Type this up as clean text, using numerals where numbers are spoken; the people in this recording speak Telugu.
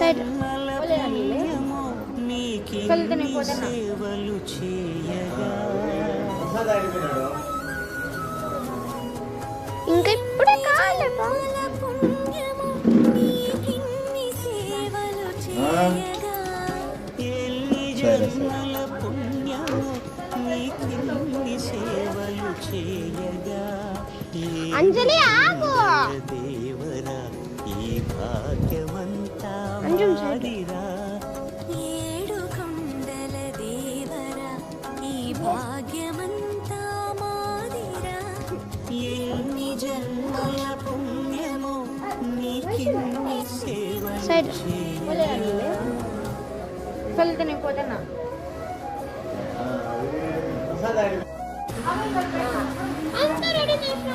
సైడ్ సేవలు చేయగా ఇంకా ఇప్పుడే కాలే ఎన్ని జన్మల పుణ్యము నీకిన్ని సేవలు చేయగా అంజలి ఆగు దేవరా ఈ భాగ్యమంతా మాదిరా ఏడు కొండల దేవరా ఈ భాగ్యమంతా మాదిరా ఎన్ని జన్మల పుణ్యము నీకిన్ని సేవలు సైడ్ చేయగా వెళ్తాను పోతున్నా అంత రెడీ చేసిన